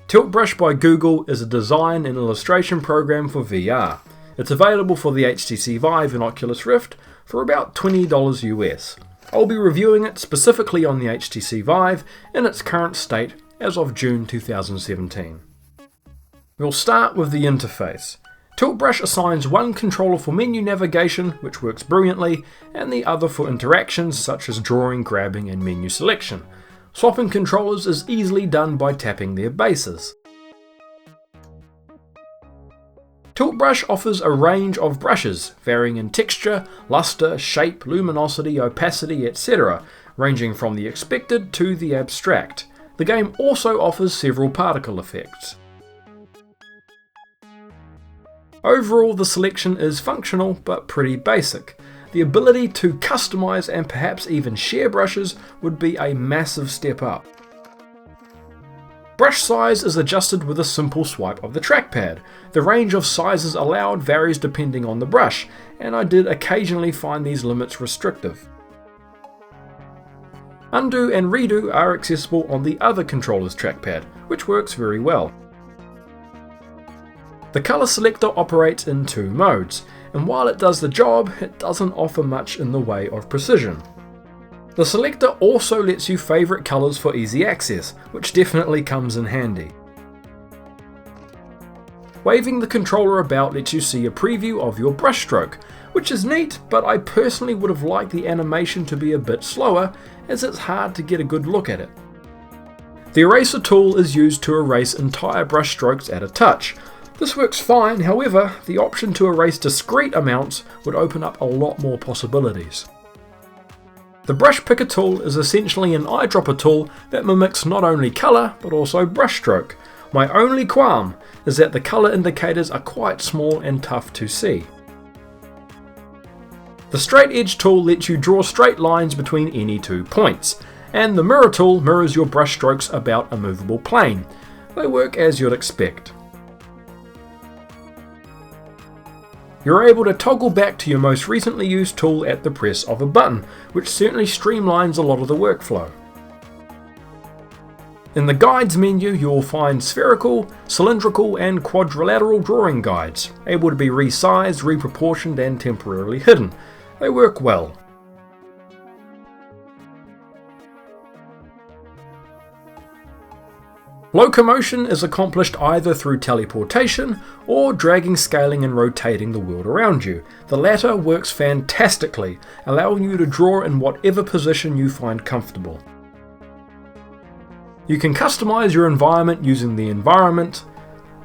Tilt Brush by Google is a design and illustration program for VR. It's available for the HTC Vive and Oculus Rift for about $20 US. I'll be reviewing it specifically on the HTC Vive in its current state as of June 2017. We'll start with the interface. Tilt Brush assigns one controller for menu navigation, which works brilliantly, and the other for interactions such as drawing, grabbing, and menu selection. Swapping controllers is easily done by tapping their bases. Tilt Brush offers a range of brushes, varying in texture, luster, shape, luminosity, opacity, etc., ranging from the expected to the abstract. The game also offers several particle effects. Overall, the selection is functional but pretty basic. The ability to customize and perhaps even share brushes would be a massive step up. Brush size is adjusted with a simple swipe of the trackpad. The range of sizes allowed varies depending on the brush, and I did occasionally find these limits restrictive. Undo and redo are accessible on the other controller's trackpad, which works very well. The color selector operates in two modes, and while it does the job, it doesn't offer much in the way of precision. The selector also lets you favourite colours for easy access, which definitely comes in handy. Waving the controller about lets you see a preview of your brushstroke, which is neat, but I personally would have liked the animation to be a bit slower, as it's hard to get a good look at it. The eraser tool is used to erase entire brushstrokes at a touch. This works fine, however, the option to erase discrete amounts would open up a lot more possibilities. The brush picker tool is essentially an eyedropper tool that mimics not only colour but also brushstroke. My only qualm is that the colour indicators are quite small and tough to see. The straight edge tool lets you draw straight lines between any 2 points, and the mirror tool mirrors your brushstrokes about a movable plane. They work as you'd expect. You're able to toggle back to your most recently used tool at the press of a button, which certainly streamlines a lot of the workflow. In the guides menu you will find spherical, cylindrical and quadrilateral drawing guides, able to be resized, reproportioned and temporarily hidden. They work well. Locomotion is accomplished either through teleportation or dragging, scaling and rotating the world around you. The latter works fantastically, allowing you to draw in whatever position you find comfortable. You can customize your environment using the environment,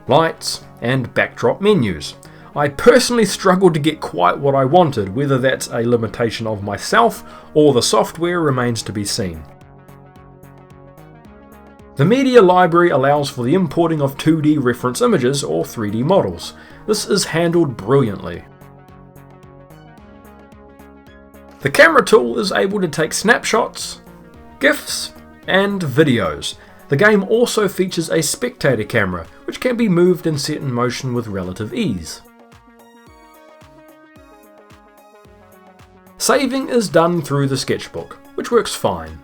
lights and backdrop menus. I personally struggled to get quite what I wanted, whether that's a limitation of myself or the software remains to be seen. The media library allows for the importing of 2D reference images or 3D models. This is handled brilliantly. The camera tool is able to take snapshots, GIFs, and videos. The game also features a spectator camera, which can be moved and set in motion with relative ease. Saving is done through the sketchbook, which works fine.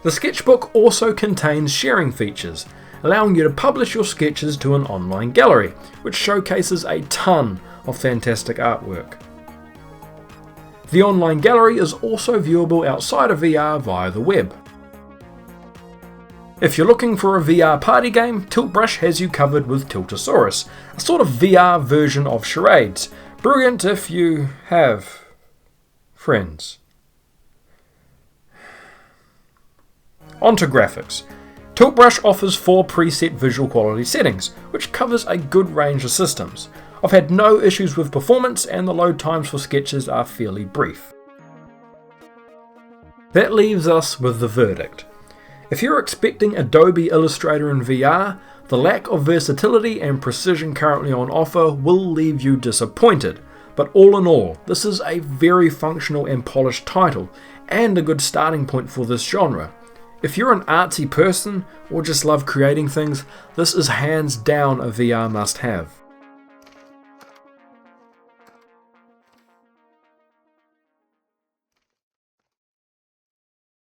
The sketchbook also contains sharing features, allowing you to publish your sketches to an online gallery, which showcases a ton of fantastic artwork. The online gallery is also viewable outside of VR via the web. If you're looking for a VR party game, Tilt Brush has you covered with Tiltosaurus, a sort of VR version of charades. Brilliant if you have friends. Onto graphics. Tilt Brush offers 4 preset visual quality settings, which covers a good range of systems. I've had no issues with performance and the load times for sketches are fairly brief. That leaves us with the verdict. If you're expecting Adobe Illustrator in VR, the lack of versatility and precision currently on offer will leave you disappointed. But all in all, this is a very functional and polished title, and a good starting point for this genre. If you're an artsy person or just love creating things, this is hands down a VR must-have.